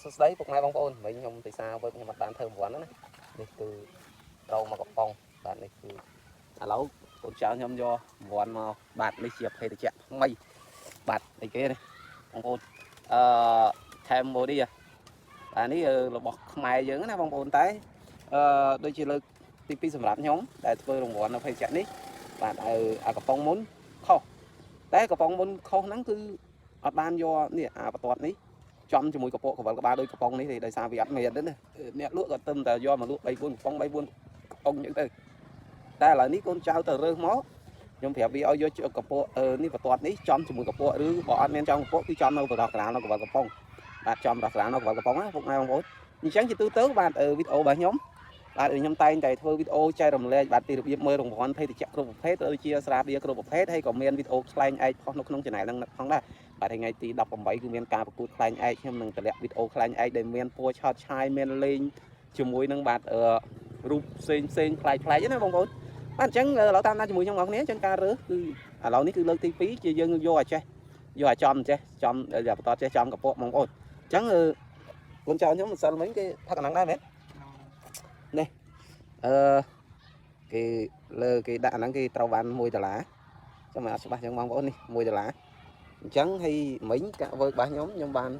សួស្តីពុកម៉ែបងប្អូនមិញខ្ញុំពិសាវើខ្ញុំអត់បានធ្វើប្រព័ន្ធណានេះគឺត្រូវមកកំប៉ុងបាទនេះគឺឥឡូវកូនចៅខ្ញុំយកប្រព័ន្ធមកបាទនេះជាភេទជ្ជៈថ្មីបាទអីគេនេះបងប្អូនCambodia បាទនេះរបស់ខ្មែរយើងណាបងប្អូនតែដូចជាលើកទី2សម្រាប់ខ្ញុំដែលធ្វើរង្វាន់នៅភេទជ្ជៈនេះបាទអាកំប៉ុងមុនខុសតែកំប៉ុងមុនខុសហ្នឹងគឺអត់បានយកនេះអាបន្ទាត់នេះចំជាមួយកពកកវលក្បាលដូចកំប៉ុងនេះទេដោយសារវាអត់មានទេណាអ្នកលក់ក៏ទឹមតែយកមកលក់3 4កំប៉ុង3 4កំប៉ុងអញ្ចឹងទៅតែឥឡូវនេះកូនចៅទៅរើសមកខ្ញុំប្រាប់វាឲ្យយកកពកនេះបន្ទាត់នេះចំជាមួយកពកឬបើអត់មានចំកពកគឺចំនៅបរោះក្រាលនៅកវលកំប៉ុងបាទចំរោះក្រាលនៅកវលកំប៉ុងណាពុកម៉ែបងប្អូនអញ្ចឹងជាទូទៅបាទវីដេអូរបស់ខ្ញុំបាទខ្ញុំតែងតែធ្វើវីដេអូចែករំលែកបាទពីរបៀបមើលរង្វាន់ភេទជ្ជៈគ្រប់ប្រភេទដូចជាស្រាបៀរគ្រប់ប្រភេទហើយក៏មានវីដេអូខ្លែងឯកផុសនៅក្នុង channel ហ្នឹងផងដែរបាទថ្ងៃទី18គឺមានការប្រកួតខ្លែងឯកខ្ញុំនឹងតម្លាក់វីដេអូខ្លែងឯកដែលមានពណ៌ឆើតឆាយមានលេងជាមួយនឹងបាទរូបផ្សេងប្លែកណាបងប្អូនបាទអញ្ចឹងឥឡូវតាមដានជាមួយខ្ញុំបងប្អូនអញ្ចឹងការរើសគឺឥឡូវនេះគឺលើកទី2ជាយើងយកអាចេះយកអាចំចេះចំបន្តចេះចំកពកបងប្អូនអញ្ចឹងកូនចៅខ្ញុំមិនសិលមិញគេផឹកអាហ្នឹងដែរមែននេះគេលើគេដាក់អាហ្នឹងគេត្រូវបាន$1ចាំមិនអត់ច្បាស់ចឹងបងប្អូននេះ$1អញ្ចឹងហើយមិញកាក់វើរបស់ខ្ញុំបាន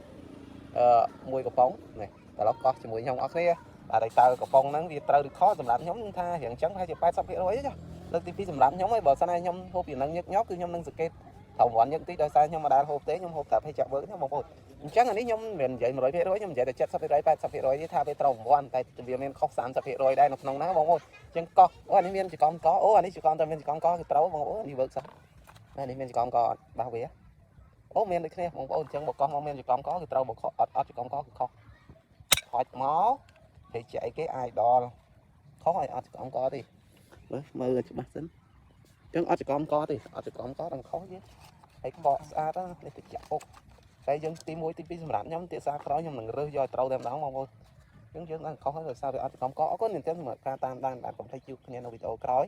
1កំប៉ុងនេះត្រឡប់កោះជាមួយខ្ញុំអស់គ្នាបាទតែតើកំប៉ុងហ្នឹងវាត្រូវឬខុសសម្រាប់ខ្ញុំថារៀងចឹងហើយជា80%ទេចុះលើកទី2សម្រាប់ខ្ញុំហើយបើសិនណាខ្ញុំហូបពីហ្នឹងញឹកញាប់គឺខ្ញុំនឹងសង្កេតត្រូវរន់ញឹកតិចដោយសារខ្ញុំមិនដែលហូបទេខ្ញុំហូបតែភេទជ្ជៈវើខ្ញុំបងប្អូនអញ្ចឹងអានេះខ្ញុំមិននិយាយ100%ខ្ញុំនិយាយតែ70% 80%ទេថាវាត្រូវរន់តែវាមានខុស30%ដែរនៅក្នុងហ្នឹងបងប្អូនអញ្ចឹងកោះអូអានេះមានចង្កំកអូអានេះចង្កំតែមានចង្កំកគឺត្រូវបងប្អូននេះវើសោះនេះមានចង្កំកអត់បោះវាអូមានដូចគ្នាបងប្អូនអញ្ចឹងបើកោះមកមានចង្កំកគឺត្រូវបើអត់ចង្កំកគឺខុសហុចមកគេចែកគេអាយដល់ខុសឲ្យអត់ចង្កំកទេមើលឲ្យច្បាស់សិនអញ្ចឹងអត់ចង្កំកទេអត់ចង្កំកដល់ខុសទេហើយក្បកស្អាតនេះទៅចាក់ពុកតែយើងទី1ទី2សម្រាប់ខ្ញុំទៀតសារក្រោយខ្ញុំនឹងរើសយកត្រូវតែម្ដងបងប្អូនអញ្ចឹងយើងនឹងខុសហើយដោយសារវាអត់ចង្កំកអរគុណមែនទែនសម្រាប់ការតាមដានបាទកុំភ្លេចជួបគ្នានៅវីដេអូក្រោយ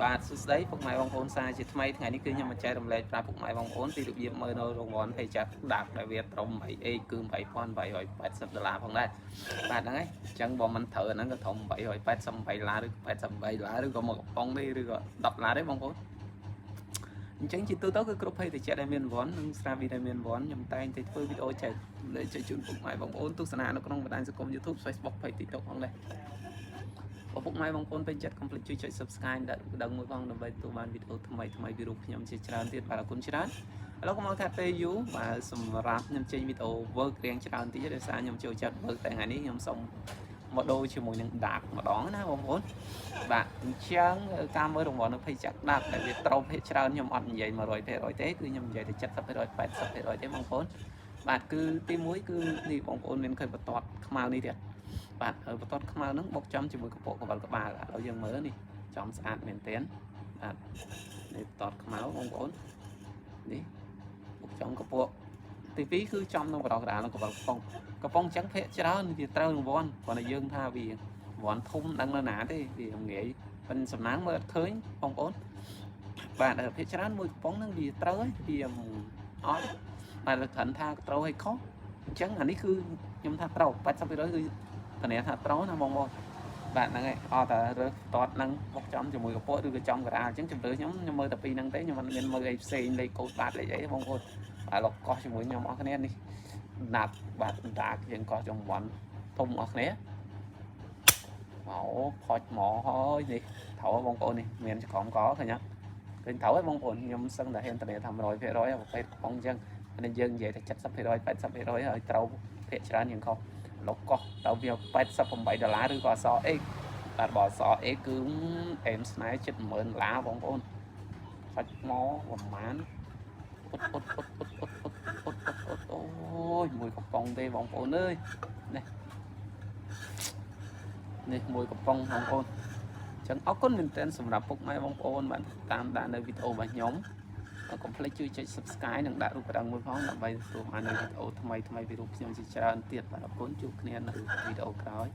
បាទសួស្តីពុកម៉ែបងប្អូនសាជាថ្មីថ្ងៃនេះគឺខ្ញុំមកចែករំលែកប្រាប់ពុកម៉ែបងប្អូនពីរបៀបមើលនៅរង្វាន់ភេទជ្ជៈដាក់ដែលវាត្រឹម 8A គឺ$8,880ផងដែរបាទហ្នឹងហើយអញ្ចឹងបើមិនត្រូវអាហ្នឹងក៏ត្រឹម$888ឬ$88ឬក៏មកកំប៉ុងទេឬក៏$10ទេបងប្អូនអញ្ចឹងជាទូទៅគឺគ្រប់ភេទជ្ជៈដែលមានរង្វាន់និងស្រាវីដែលមានរង្វាន់ខ្ញុំតែងតែធ្វើវីដេអូចែករំលែកជូនពុកម៉ែបងប្អូនទស្សនានៅក្នុងបណ្ដាញសង្គម YouTube Facebook Page TikTok ផងដែរបើពុកម៉ែបងប្អូនពេញចិត្តកុំភ្លេចជួយចុច Subscribe ដឹងមួយផងដើម្បីទទួលបានវីដេអូថ្មីពីរូបខ្ញុំជាច្រើនទៀតបាទអរគុណច្រើនឥឡូវកុំឲ្យខាត់ពេលយូរបាទសម្រាប់ខ្ញុំចេញវីដេអូ work រៀងច្រើនតិចដោយសារខ្ញុំចូលចិត្ត work តែថ្ងៃនេះខ្ញុំសូមមកដូរជាមួយនឹង dark ម្ដងណាបងប្អូនបាទអញ្ចឹងការមើលរង្វាន់នៅភេទជ្ជៈ dark ដែលវាត្រូវភេទច្រើនខ្ញុំអត់និយាយ100%ទេគឺខ្ញុំនិយាយតែ70% 80% ទេបងប្អូនបាទគឺទី1គឺនេះបងប្អូនមានឃើញបន្ទាត់ខ្មៅនេះទៀតបាទបន្ទាត់ខ្មៅហ្នឹងបុកចំជាមួយកពកកវលក្បាលឥឡូវយើងមើលនេះចំស្អាតមែនទែនបាទនេះបន្ទាត់ខ្មៅបងប្អូននេះបុកចំកពកទី2គឺចំនៅបរោះក្រាលនៅកវលកំប៉ុងអញ្ចឹងភាគច្រើនវាត្រូវរង្វាន់គ្រាន់តែយើងថាវារង្វាន់ធំដឹងនៅណាទេវាងាយប៉ុន្តែសំណាងមើលអត់ឃើញបងប្អូនបាទភាគច្រើនមួយកំប៉ុងហ្នឹងវាត្រូវហើយវាអត់បាទគ្រាន់ថាត្រូវឲ្យខុសអញ្ចឹងអានេះគឺខ្ញុំថាត្រូវ 80% គឺធានាថាត្រូវណាបងប្អូនបាទហ្នឹងហើយអត់តែរើសតតហ្នឹងបុកចំជាមួយកពកឬក៏ចំការាអញ្ចឹងជំរឿខ្ញុំមើលតែពីហ្នឹងទេខ្ញុំមិនមានមើលអីផ្សេងលេខកូដបាទលេខអីបងប្អូនបាទលោកកោះជាមួយខ្ញុំអស់គ្នានេះណាត់បាទតាយើងកោះចំវ័នធំអស់គ្នាមកផុចមកហើយនេះត្រូវបងប្អូននេះមានចង្កំកឃើញអត់ឃើញត្រូវហើយបងប្អូនខ្ញុំសឹងតែហ៊ានធានាថា 100% ប្រភេទកំប៉ុងអញ្ចឹងតែយើងនិយាយតែ 70% 80% ហើយត្រូវភាគច្រើនយើងខុសលោកកោះទៅវា$88ឬក៏អស X បាទបើអស X គឺអេមស្នេហ៍$70000បងប្អូនផុចមកប្រហែលអូយមួយកំប៉ុងទេបងប្អូនអើយនេះមួយកំប៉ុងបងប្អូនអញ្ចឹងអរគុណមែនទែនសម្រាប់ពុកម៉ែបងប្អូនបាទតាមដាននៅវីដេអូរបស់ខ្ញុំកុំភ្លេចជួយចុច Subscribe និងដាក់រូបរាងមួយផងដើម្បីទទួលបាននៅវីដេអូថ្មីពីរូបខ្ញុំជាច្រើនទៀតបាទអរគុណជួបគ្នានៅវីដេអូក្រោយ